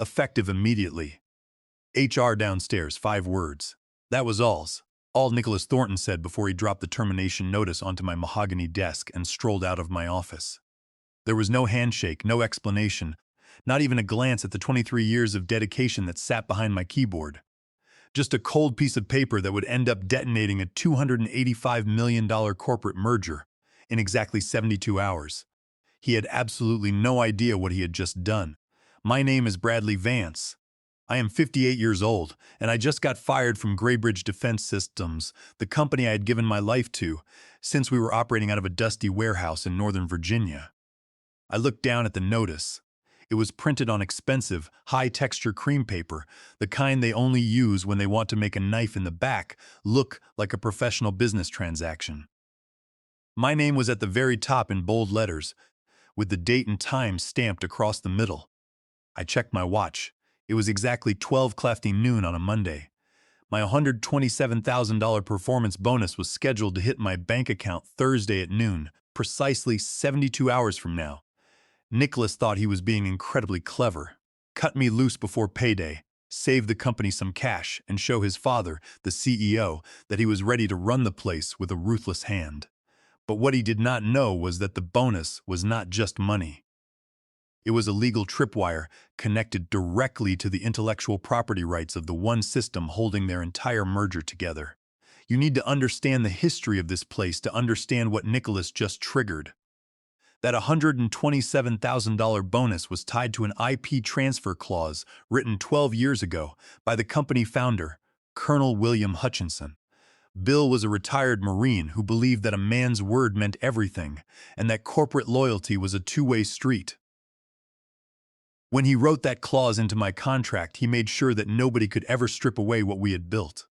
Effective immediately. HR downstairs, 5 words. That was all Nicholas Thornton said before he dropped the termination notice onto my mahogany desk and strolled out of my office. There was no handshake, no explanation, not even a glance at the 23 years of dedication that sat behind my keyboard. Just a cold piece of paper that would end up detonating a $285 million corporate merger in exactly 72 hours. He had absolutely no idea what he had just done. My name is Bradley Vance. I am 58 years old, and I just got fired from Graybridge Defense Systems, the company I had given my life to, since we were operating out of a dusty warehouse in Northern Virginia. I looked down at the notice. It was printed on expensive, high-texture cream paper, the kind they only use when they want to make a knife in the back look like a professional business transaction. My name was at the very top in bold letters, with the date and time stamped across the middle. I checked my watch. It was exactly 12:00 noon on a Monday. My $127,000 performance bonus was scheduled to hit my bank account Thursday at noon, precisely 72 hours from now. Nicholas thought he was being incredibly clever. Cut me loose before payday, save the company some cash, and show his father, the CEO, that he was ready to run the place with a ruthless hand. But what he did not know was that the bonus was not just money. It was a legal tripwire connected directly to the intellectual property rights of the one system holding their entire merger together. You need to understand the history of this place to understand what Nicholas just triggered. That $127,000 bonus was tied to an IP transfer clause written 12 years ago by the company founder, Colonel William Hutchinson. Bill was a retired Marine who believed that a man's word meant everything and that corporate loyalty was a two-way street. When he wrote that clause into my contract, he made sure that nobody could ever strip away what we had built.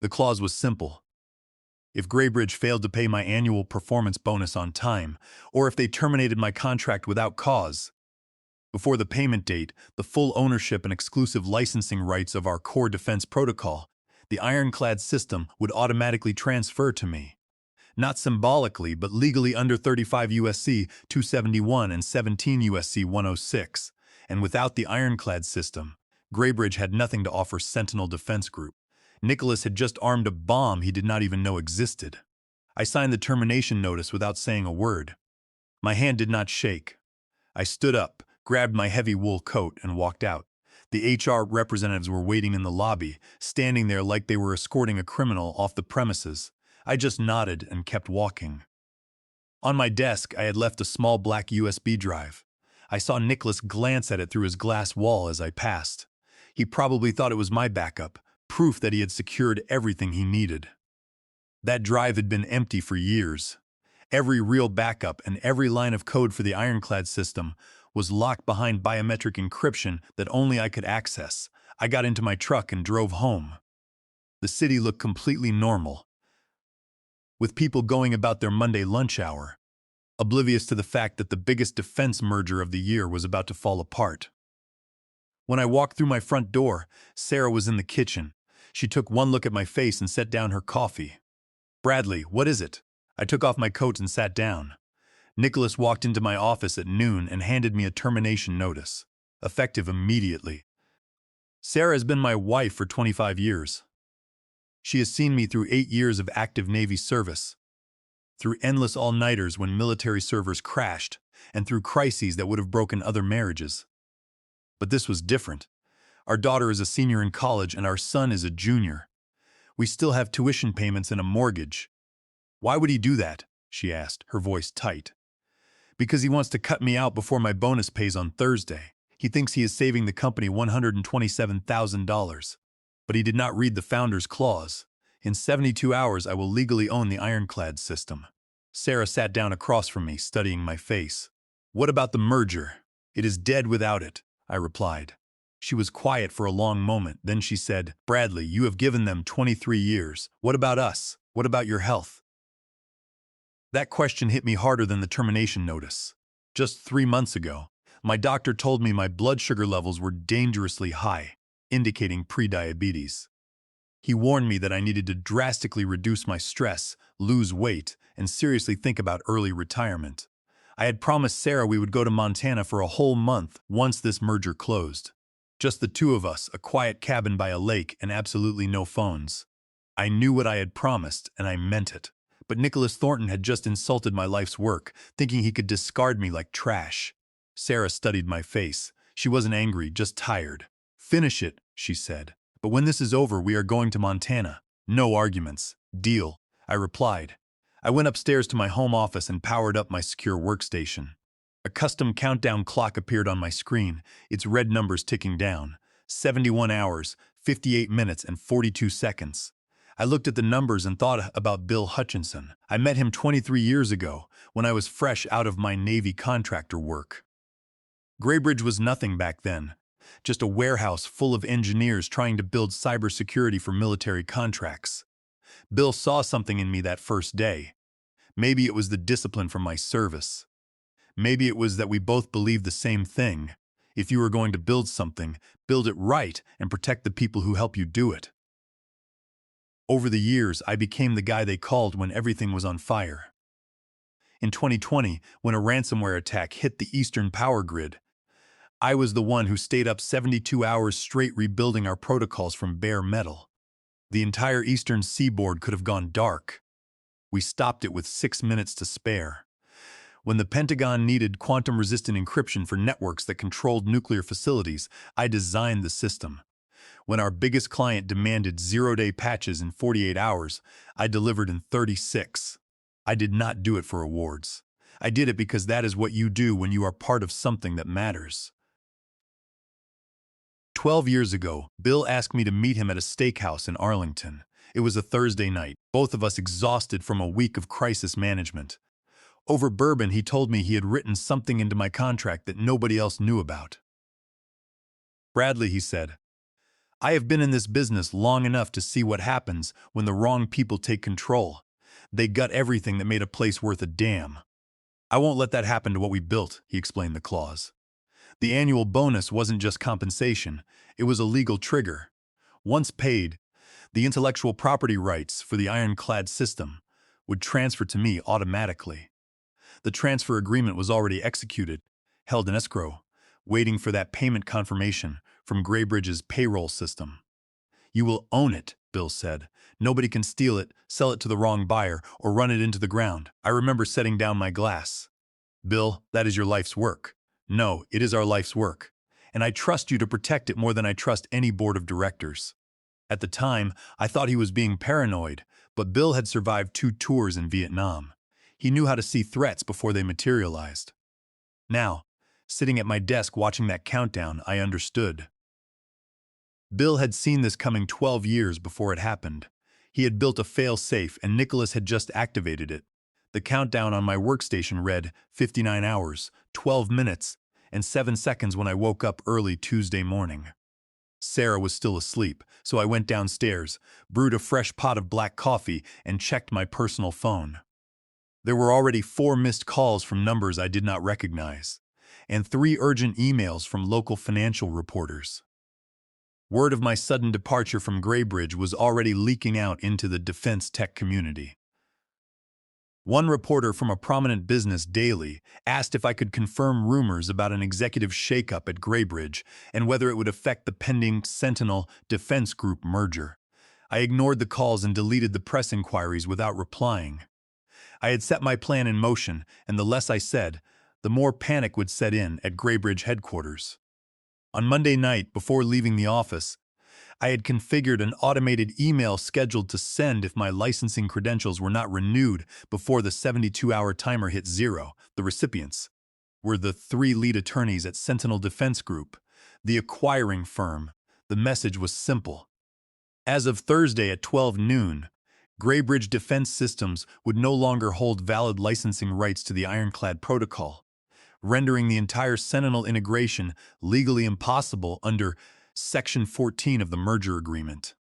The clause was simple. If Graybridge failed to pay my annual performance bonus on time, or if they terminated my contract without cause, before the payment date, the full ownership and exclusive licensing rights of our core defense protocol, the ironclad system would automatically transfer to me. Not symbolically, but legally under 35 U.S.C. 271 and 17 U.S.C. 106. And without the ironclad system, Graybridge had nothing to offer Sentinel Defense Group. Nicholas had just armed a bomb he did not even know existed. I signed the termination notice without saying a word. My hand did not shake. I stood up, grabbed my heavy wool coat, and walked out. The HR representatives were waiting in the lobby, standing there like they were escorting a criminal off the premises. I just nodded and kept walking. On my desk, I had left a small black USB drive. I saw Nicholas glance at it through his glass wall as I passed. He probably thought it was my backup, proof that he had secured everything he needed. That drive had been empty for years. Every real backup and every line of code for the ironclad system was locked behind biometric encryption that only I could access. I got into my truck and drove home. The city looked completely normal, with people going about their Monday lunch hour, oblivious to the fact that the biggest defense merger of the year was about to fall apart. When I walked through my front door, Sarah was in the kitchen. She took one look at my face and set down her coffee. "Bradley, what is it?" I took off my coat and sat down. Nicholas walked into my office at noon and handed me a termination notice, effective immediately. Sarah has been my wife for 25 years. She has seen me through 8 years of active Navy service, through endless all-nighters when military servers crashed, and through crises that would have broken other marriages. But this was different. Our daughter is a senior in college and our son is a junior. We still have tuition payments and a mortgage. "Why would he do that?" she asked, her voice tight. "Because he wants to cut me out before my bonus pays on Thursday. He thinks he is saving the company $127,000. But he did not read the founder's clause. In 72 hours, I will legally own the ironclad system." Sarah sat down across from me, studying my face. "What about the merger?" "It is dead without it," I replied. She was quiet for a long moment, then she said, "Bradley, you have given them 23 years. What about us? What about your health?" That question hit me harder than the termination notice. Just 3 months ago, my doctor told me my blood sugar levels were dangerously high, indicating prediabetes. He warned me that I needed to drastically reduce my stress, lose weight, and seriously think about early retirement. I had promised Sarah we would go to Montana for a whole month once this merger closed. Just the two of us, a quiet cabin by a lake, and absolutely no phones. I knew what I had promised, and I meant it. But Nicholas Thornton had just insulted my life's work, thinking he could discard me like trash. Sarah studied my face. She wasn't angry, just tired. "Finish it," she said. "But when this is over, we are going to Montana. No arguments. Deal," I replied. I went upstairs to my home office and powered up my secure workstation. A custom countdown clock appeared on my screen, its red numbers ticking down. 71 hours, 58 minutes, and 42 seconds. I looked at the numbers and thought about Bill Hutchinson. I met him 23 years ago, when I was fresh out of my Navy contractor work. Graybridge was nothing back then, just a warehouse full of engineers trying to build cybersecurity for military contracts. Bill saw something in me that first day. Maybe it was the discipline from my service. Maybe it was that we both believed the same thing. If you were going to build something, build it right and protect the people who help you do it. Over the years, I became the guy they called when everything was on fire. In 2020, when a ransomware attack hit the Eastern power grid, I was the one who stayed up 72 hours straight rebuilding our protocols from bare metal. The entire Eastern seaboard could have gone dark. We stopped it with 6 minutes to spare. When the Pentagon needed quantum-resistant encryption for networks that controlled nuclear facilities, I designed the system. When our biggest client demanded zero-day patches in 48 hours, I delivered in 36. I did not do it for awards. I did it because that is what you do when you are part of something that matters. 12 years ago, Bill asked me to meet him at a steakhouse in Arlington. It was a Thursday night, both of us exhausted from a week of crisis management. Over bourbon, he told me he had written something into my contract that nobody else knew about. "Bradley," he said, "I have been in this business long enough to see what happens when the wrong people take control. They gut everything that made a place worth a damn. I won't let that happen to what we built," he explained the clause. The annual bonus wasn't just compensation, it was a legal trigger. Once paid, the intellectual property rights for the ironclad system would transfer to me automatically. The transfer agreement was already executed, held in escrow, waiting for that payment confirmation from Graybridge's payroll system. "You will own it," Bill said. "Nobody can steal it, sell it to the wrong buyer, or run it into the ground." I remember setting down my glass. "Bill, that is your life's work." "No, it is our life's work. And I trust you to protect it more than I trust any board of directors." At the time, I thought he was being paranoid, but Bill had survived 2 tours in Vietnam. He knew how to see threats before they materialized. Now, sitting at my desk watching that countdown, I understood. Bill had seen this coming 12 years before it happened. He had built a fail-safe and Nicholas had just activated it. The countdown on my workstation read 59 hours, 12 minutes, and 7 seconds when I woke up early Tuesday morning. Sarah was still asleep, so I went downstairs, brewed a fresh pot of black coffee, and checked my personal phone. There were already 4 missed calls from numbers I did not recognize, and 3 urgent emails from local financial reporters. Word of my sudden departure from Graybridge was already leaking out into the defense tech community. One reporter from a prominent business daily asked if I could confirm rumors about an executive shakeup at Graybridge and whether it would affect the pending Sentinel Defense Group merger. I ignored the calls and deleted the press inquiries without replying. I had set my plan in motion, and the less I said, the more panic would set in at Graybridge headquarters. On Monday night, before leaving the office, I had configured an automated email scheduled to send if my licensing credentials were not renewed before the 72-hour timer hit 0. The recipients were the 3 lead attorneys at Sentinel Defense Group, the acquiring firm. The message was simple. As of Thursday at 12 noon, Graybridge Defense Systems would no longer hold valid licensing rights to the Ironclad Protocol, rendering the entire Sentinel integration legally impossible under Section 14 of the merger agreement.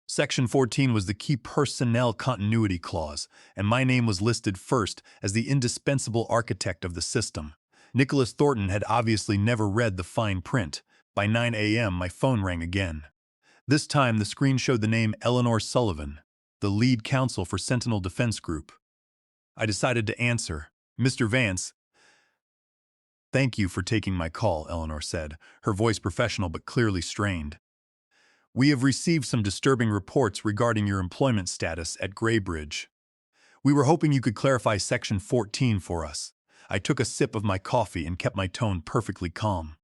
Section 14 was the key personnel continuity clause, and my name was listed first as the indispensable architect of the system. Nicholas Thornton had obviously never read the fine print. By 9 a.m., my phone rang again. This time, the screen showed the name Eleanor Sullivan, the lead counsel for Sentinel Defense Group. I decided to answer. "Mr. Vance, Thank you for taking my call, Eleanor said, her voice professional but clearly strained. We have received some disturbing reports regarding your employment status at Graybridge. We were hoping you could clarify Section 14 for us. I took a sip of my coffee and kept my tone perfectly calm.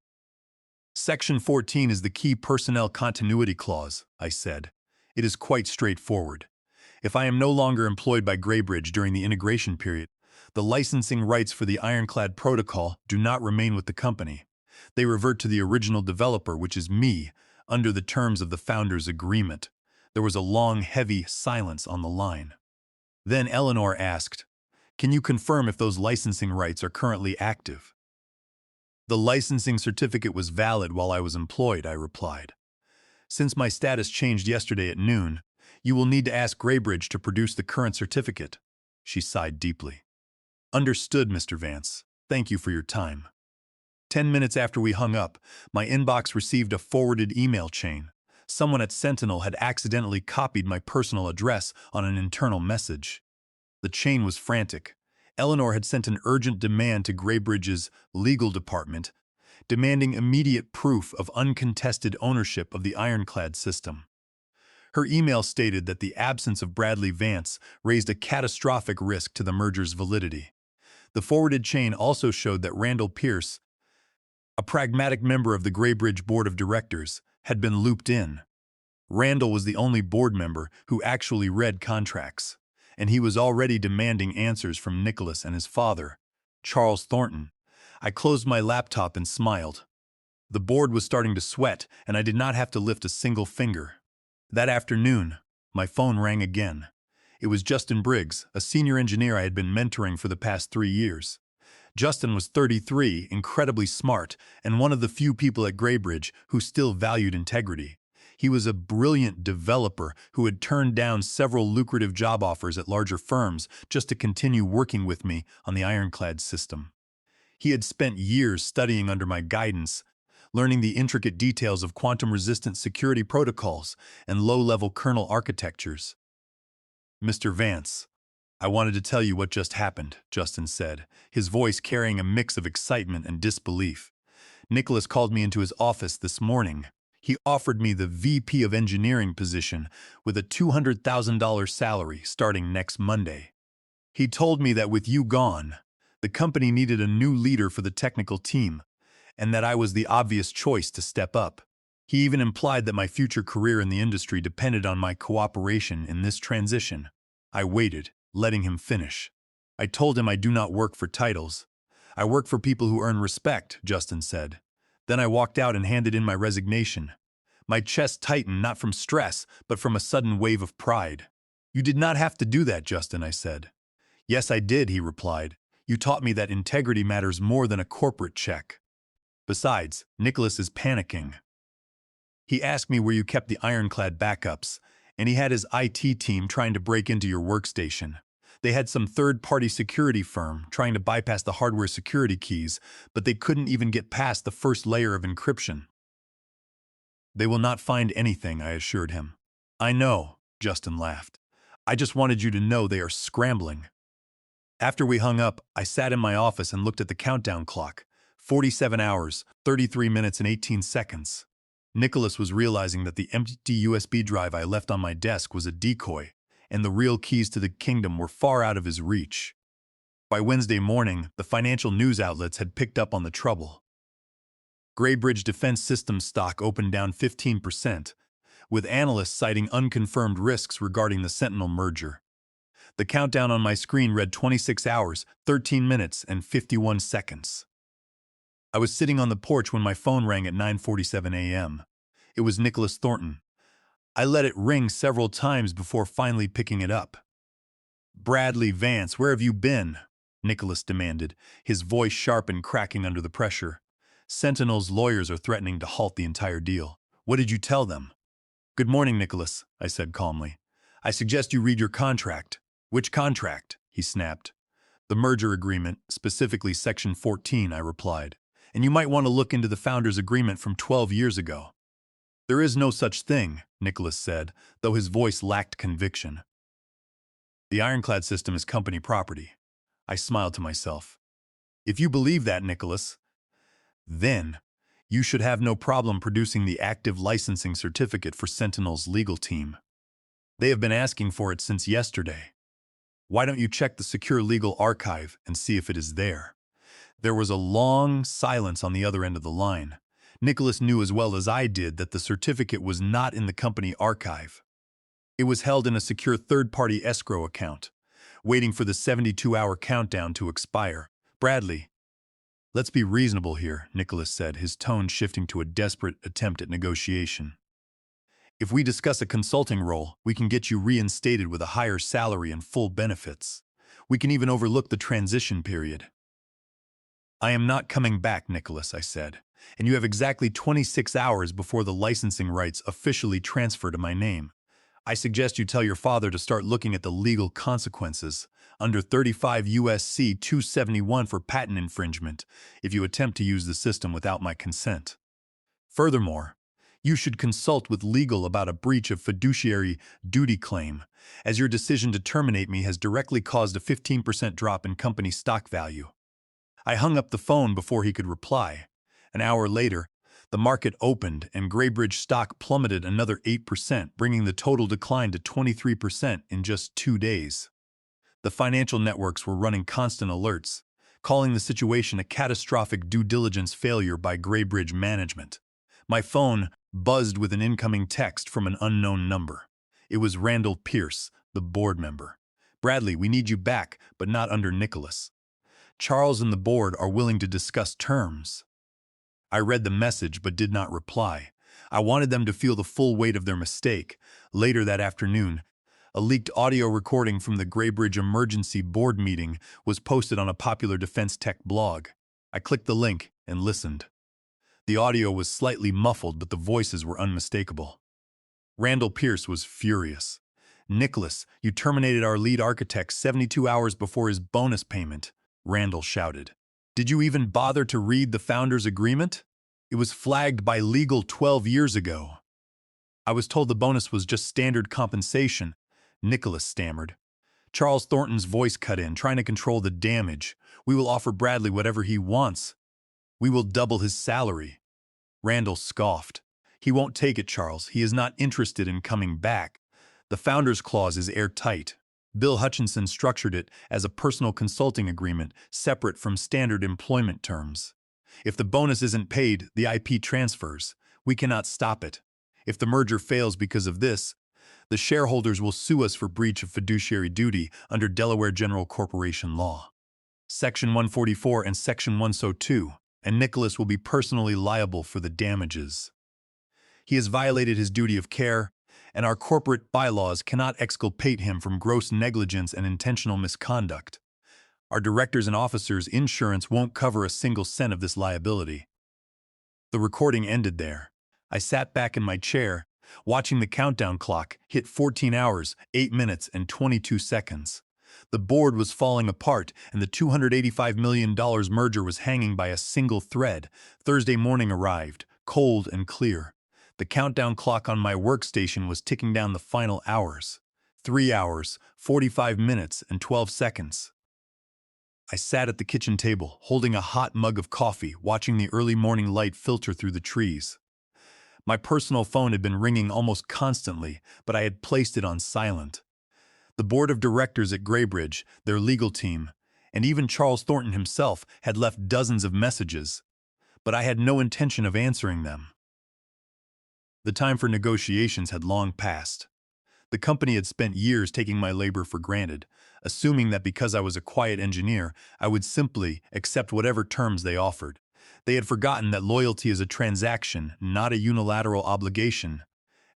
Section 14 is the key personnel continuity clause, I said. It is quite straightforward. If I am no longer employed by Graybridge during the integration period, the licensing rights for the Ironclad Protocol do not remain with the company. They revert to the original developer, which is me, under the terms of the founder's agreement. There was a long, heavy silence on the line. Then Eleanor asked, "Can you confirm if those licensing rights are currently active?" "The licensing certificate was valid while I was employed," I replied. "Since my status changed yesterday at noon, you will need to ask Graybridge to produce the current certificate." She sighed deeply. "Understood, Mr. Vance. Thank you for your time." 10 minutes after we hung up, my inbox received a forwarded email chain. Someone at Sentinel had accidentally copied my personal address on an internal message. The chain was frantic. Eleanor had sent an urgent demand to Graybridge's legal department, demanding immediate proof of uncontested ownership of the Ironclad system. Her email stated that the absence of Bradley Vance raised a catastrophic risk to the merger's validity. The forwarded chain also showed that Randall Pierce, a pragmatic member of the Graybridge Board of Directors, had been looped in. Randall was the only board member who actually read contracts, and he was already demanding answers from Nicholas and his father, Charles Thornton. I closed my laptop and smiled. The board was starting to sweat, and I did not have to lift a single finger. That afternoon, my phone rang again. It was Justin Briggs, a senior engineer I had been mentoring for the past 3 years. Justin was 33, incredibly smart, and one of the few people at Graybridge who still valued integrity. He was a brilliant developer who had turned down several lucrative job offers at larger firms just to continue working with me on the Ironclad system. He had spent years studying under my guidance, learning the intricate details of quantum-resistant security protocols and low-level kernel architectures. "Mr. Vance, I wanted to tell you what just happened," Justin said, his voice carrying a mix of excitement and disbelief. "Nicholas called me into his office this morning. He offered me the VP of Engineering position with a $200,000 salary starting next Monday. He told me that with you gone, the company needed a new leader for the technical team, and that I was the obvious choice to step up. He even implied that my future career in the industry depended on my cooperation in this transition." I waited, letting him finish. "I told him I do not work for titles. I work for people who earn respect," Justin said. Then I walked out and handed in my resignation. My chest tightened, not from stress, but from a sudden wave of pride. "You did not have to do that, Justin," I said. "Yes, I did," he replied. "You taught me that integrity matters more than a corporate check. Besides, Nicholas is panicking. He asked me where you kept the Ironclad backups, and he had his IT team trying to break into your workstation. They had some third-party security firm trying to bypass the hardware security keys, but they couldn't even get past the first layer of encryption." "They will not find anything," I assured him. "I know," Justin laughed. "I just wanted you to know they are scrambling." After we hung up, I sat in my office and looked at the countdown clock. 47 hours, 33 minutes and 18 seconds. Nicholas was realizing that the empty USB drive I left on my desk was a decoy, and the real keys to the kingdom were far out of his reach. By Wednesday morning, the financial news outlets had picked up on the trouble. Graybridge Defense Systems stock opened down 15%, with analysts citing unconfirmed risks regarding the Sentinel merger. The countdown on my screen read 26 hours, 13 minutes, and 51 seconds. I was sitting on the porch when my phone rang at 9:47 a.m. It was Nicholas Thornton. I let it ring several times before finally picking it up. "Bradley Vance, where have you been?" Nicholas demanded, his voice sharp and cracking under the pressure. "Sentinel's lawyers are threatening to halt the entire deal. What did you tell them?" "Good morning, Nicholas," I said calmly. "I suggest you read your contract." "Which contract?" he snapped. "The merger agreement, specifically Section 14, I replied. "And you might want to look into the founder's agreement from 12 years ago." "There is no such thing," Nicholas said, though his voice lacked conviction. "The Ironclad system is company property." I smiled to myself. "If you believe that, Nicholas, Then, you should have no problem producing the active licensing certificate for Sentinel's legal team. They have been asking for it since yesterday. Why don't you check the secure legal archive and see if it is there? There was a long silence on the other end of the line. Nicholas knew as well as I did that the certificate was not in the company archive. It was held in a secure third-party escrow account, waiting for the 72-hour countdown to expire. Bradley, let's be reasonable here, Nicholas said, his tone shifting to a desperate attempt at negotiation. If we discuss a consulting role, we can get you reinstated with a higher salary and full benefits. We can even overlook the transition period. I am not coming back, Nicholas, I said, and you have exactly 26 hours before the licensing rights officially transfer to my name. I suggest you tell your father to start looking at the legal consequences under 35 U.S.C. 271 for patent infringement if you attempt to use the system without my consent. Furthermore, you should consult with legal about a breach of fiduciary duty claim, as your decision to terminate me has directly caused a 15% drop in company stock value. I hung up the phone before he could reply. An hour later, the market opened and Graybridge stock plummeted another 8%, bringing the total decline to 23% in just 2 days. The financial networks were running constant alerts, calling the situation a catastrophic due diligence failure by Graybridge management. My phone buzzed with an incoming text from an unknown number. It was Randall Pierce, the board member. Bradley, we need you back, but not under Nicholas. Charles and the board are willing to discuss terms. I read the message but did not reply. I wanted them to feel the full weight of their mistake. Later that afternoon, a leaked audio recording from the Graybridge emergency board meeting was posted on a popular defense tech blog. I clicked the link and listened. The audio was slightly muffled, but the voices were unmistakable. Randall Pierce was furious. Nicholas, you terminated our lead architect 72 hours before his bonus payment, Randall shouted. Did you even bother to read the founder's agreement? It was flagged by legal 12 years ago. I was told the bonus was just standard compensation, Nicholas stammered. Charles Thornton's voice cut in, trying to control the damage. We will offer Bradley whatever he wants. We will double his salary. Randall scoffed. He won't take it, Charles. He is not interested in coming back. The founder's clause is airtight. Bill Hutchinson structured it as a personal consulting agreement separate from standard employment terms. If the bonus isn't paid, the IP transfers. We cannot stop it. If the merger fails because of this, the shareholders will sue us for breach of fiduciary duty under Delaware General Corporation Law. Section 144 and Section 102, and Nicholas will be personally liable for the damages. He has violated his duty of care, and our corporate bylaws cannot exculpate him from gross negligence and intentional misconduct. Our directors and officers' insurance won't cover a single cent of this liability. The recording ended there. I sat back in my chair, watching the countdown clock hit 14 hours, 8 minutes, and 22 seconds. The board was falling apart, and the $285 million merger was hanging by a single thread. Thursday morning arrived, cold and clear. The countdown clock on my workstation was ticking down the final hours. 3 hours, 45 minutes, and 12 seconds. I sat at the kitchen table, holding a hot mug of coffee, watching the early morning light filter through the trees. My personal phone had been ringing almost constantly, but I had placed it on silent. The board of directors at Graybridge, their legal team, and even Charles Thornton himself had left dozens of messages, but I had no intention of answering them. The time for negotiations had long passed. The company had spent years taking my labor for granted, assuming that because I was a quiet engineer, I would simply accept whatever terms they offered. They had forgotten that loyalty is a transaction, not a unilateral obligation.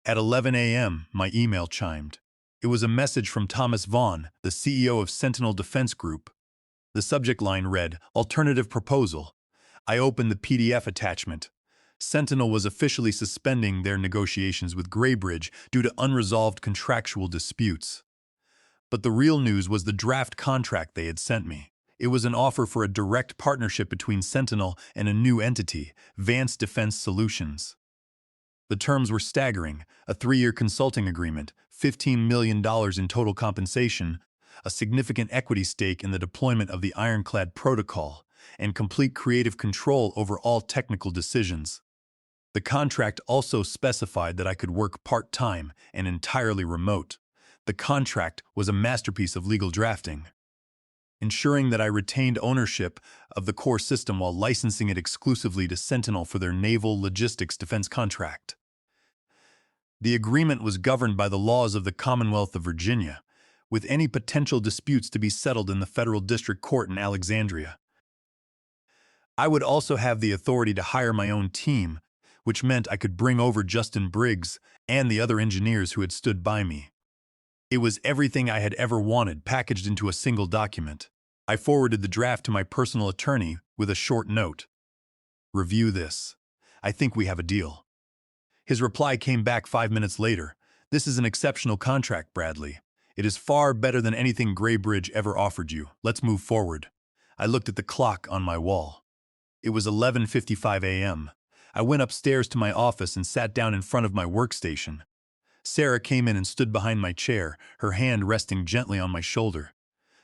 At 11 a.m., my email chimed. It was a message from Thomas Vaughn, the CEO of Sentinel Defense Group. The subject line read, Alternative Proposal. I opened the PDF attachment. Sentinel was officially suspending their negotiations with Graybridge due to unresolved contractual disputes. But the real news was the draft contract they had sent me. It was an offer for a direct partnership between Sentinel and a new entity, Vance Defense Solutions. The terms were staggering: a 3-year consulting agreement, $15 million in total compensation, a significant equity stake in the deployment of the Ironclad protocol, and complete creative control over all technical decisions. The contract also specified that I could work part-time and entirely remote. The contract was a masterpiece of legal drafting, ensuring that I retained ownership of the core system while licensing it exclusively to Sentinel for their naval logistics defense contract. The agreement was governed by the laws of the Commonwealth of Virginia, with any potential disputes to be settled in the Federal District Court in Alexandria. I would also have the authority to hire my own team, which meant I could bring over Justin Briggs and the other engineers who had stood by me. It was everything I had ever wanted packaged into a single document. I forwarded the draft to my personal attorney with a short note. "Review this. I think we have a deal." His reply came back 5 minutes later. "This is an exceptional contract, Bradley. It is far better than anything Graybridge ever offered you. Let's move forward." I looked at the clock on my wall. It was 11:55 a.m. I went upstairs to my office and sat down in front of my workstation. Sarah came in and stood behind my chair, her hand resting gently on my shoulder.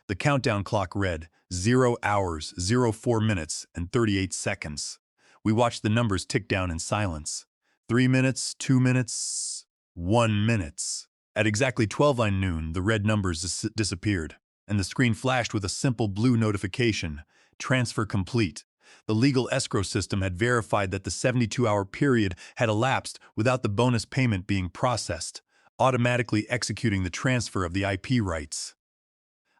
The countdown clock read 0 hours, 04 minutes, and 38 seconds. We watched the numbers tick down in silence. 3 minutes, 2 minutes, 1 minute. At exactly 12 noon, the red numbers disappeared, and the screen flashed with a simple blue notification: transfer complete. The legal escrow system had verified that the 72-hour period had elapsed without the bonus payment being processed, automatically executing the transfer of the IP rights.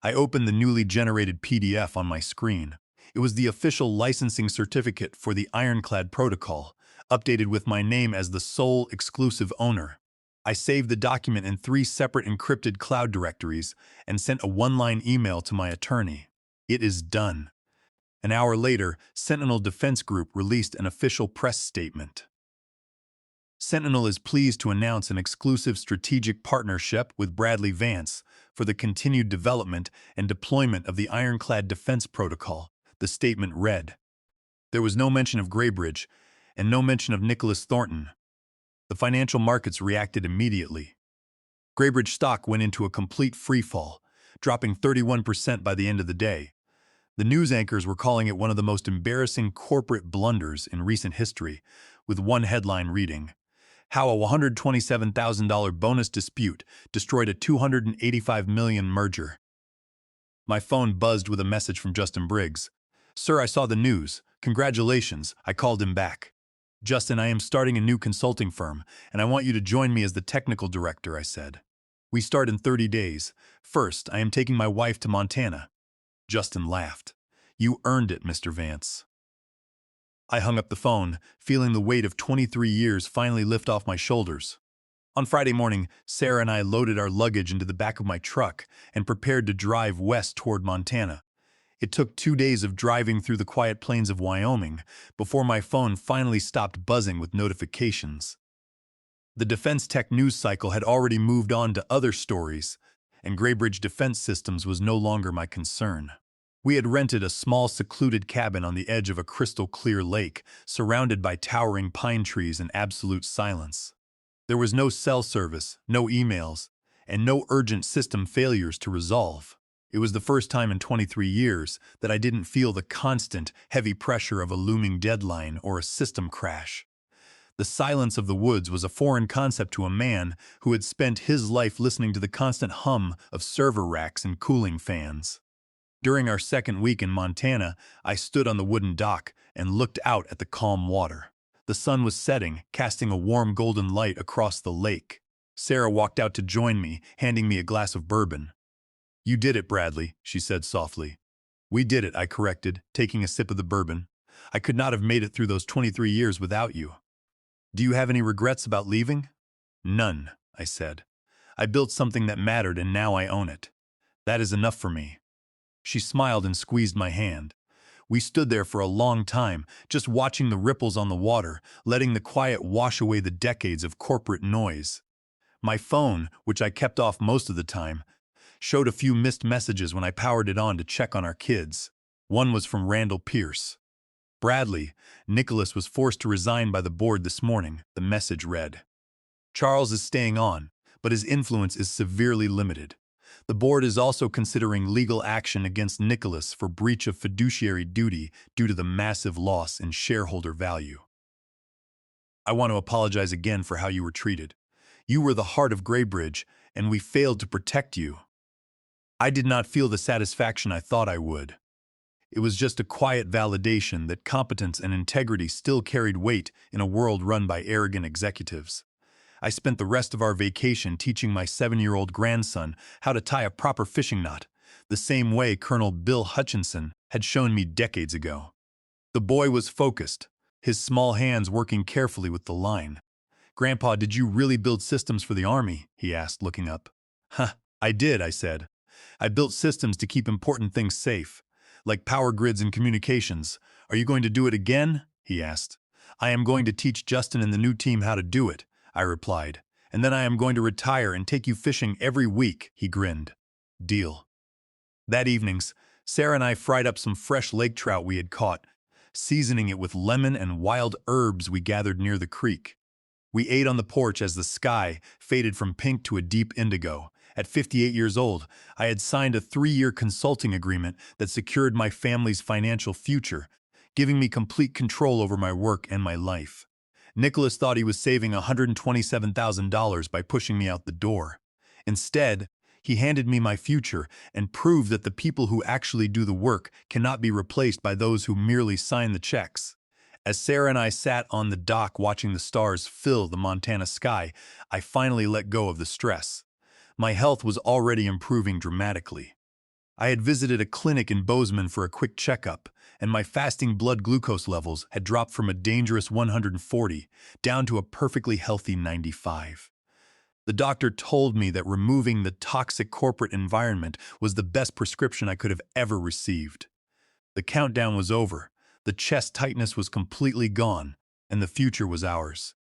I opened the newly generated PDF on my screen. It was the official licensing certificate for the Ironclad Protocol, updated with my name as the sole exclusive owner. I saved the document in 3 separate encrypted cloud directories and sent a one-line email to my attorney. "It is done." An hour later, Sentinel Defense Group released an official press statement. Sentinel is pleased to announce an exclusive strategic partnership with Bradley Vance for the continued development and deployment of the Ironclad Defense Protocol, the statement read. There was no mention of Graybridge and no mention of Nicholas Thornton. The financial markets reacted immediately. Graybridge stock went into a complete freefall, dropping 31% by the end of the day. The news anchors were calling it one of the most embarrassing corporate blunders in recent history, with one headline reading, "How a $127,000 bonus dispute destroyed a $285 million merger." My phone buzzed with a message from Justin Briggs. "Sir, I saw the news. Congratulations," I called him back. "Justin, I am starting a new consulting firm, and I want you to join me as the technical director," I said. "We start in 30 days. First, I am taking my wife to Montana." Justin laughed. "You earned it, Mr. Vance." I hung up the phone, feeling the weight of 23 years finally lift off my shoulders. On Friday morning, Sarah and I loaded our luggage into the back of my truck and prepared to drive west toward Montana. It took 2 days of driving through the quiet plains of Wyoming before my phone finally stopped buzzing with notifications. The defense tech news cycle had already moved on to other stories, and Graybridge Defense Systems was no longer my concern. We had rented a small secluded cabin on the edge of a crystal-clear lake, surrounded by towering pine trees and absolute silence. There was no cell service, no emails, and no urgent system failures to resolve. It was the first time in 23 years that I didn't feel the constant, heavy pressure of a looming deadline or a system crash. The silence of the woods was a foreign concept to a man who had spent his life listening to the constant hum of server racks and cooling fans. During our second week in Montana, I stood on the wooden dock and looked out at the calm water. The sun was setting, casting a warm golden light across the lake. Sarah walked out to join me, handing me a glass of bourbon. "You did it, Bradley," she said softly. "We did it," I corrected, taking a sip of the bourbon. "I could not have made it through those 23 years without you." "Do you have any regrets about leaving?" "None," I said. "I built something that mattered and now I own it. That is enough for me." She smiled and squeezed my hand. We stood there for a long time, just watching the ripples on the water, letting the quiet wash away the decades of corporate noise. My phone, which I kept off most of the time, showed a few missed messages when I powered it on to check on our kids. One was from Randall Pierce. "Bradley, Nicholas was forced to resign by the board this morning," the message read. "Charles is staying on, but his influence is severely limited. The board is also considering legal action against Nicholas for breach of fiduciary duty due to the massive loss in shareholder value. I want to apologize again for how you were treated. You were the heart of Greybridge, and we failed to protect you. I did not feel the satisfaction I thought I would. It was just a quiet validation that competence and integrity still carried weight in a world run by arrogant executives. I spent the rest of our vacation teaching my 7-year-old grandson how to tie a proper fishing knot, the same way Colonel Bill Hutchinson had shown me decades ago. The boy was focused, his small hands working carefully with the line. "Grandpa, did you really build systems for the Army?" he asked, looking up. "Huh, I did," I said. "I built systems to keep important things safe, like power grids and communications. Are you going to do it again?" he asked. "I am going to teach Justin and the new team how to do it," I replied. "And then I am going to retire and take you fishing every week," he grinned. Deal. That evenings, Sarah and I fried up some fresh lake trout we had caught, seasoning it with lemon and wild herbs we gathered near the creek. We ate on the porch as the sky faded from pink to a deep indigo. At 58 years old, I had signed a 3-year consulting agreement that secured my family's financial future, giving me complete control over my work and my life. Nicholas thought he was saving $127,000 by pushing me out the door. Instead, he handed me my future and proved that the people who actually do the work cannot be replaced by those who merely sign the checks. As Sarah and I sat on the dock watching the stars fill the Montana sky, I finally let go of the stress. My health was already improving dramatically. I had visited a clinic in Bozeman for a quick checkup, and my fasting blood glucose levels had dropped from a dangerous 140 down to a perfectly healthy 95. The doctor told me that removing the toxic corporate environment was the best prescription I could have ever received. The countdown was over, the chest tightness was completely gone, and the future was ours.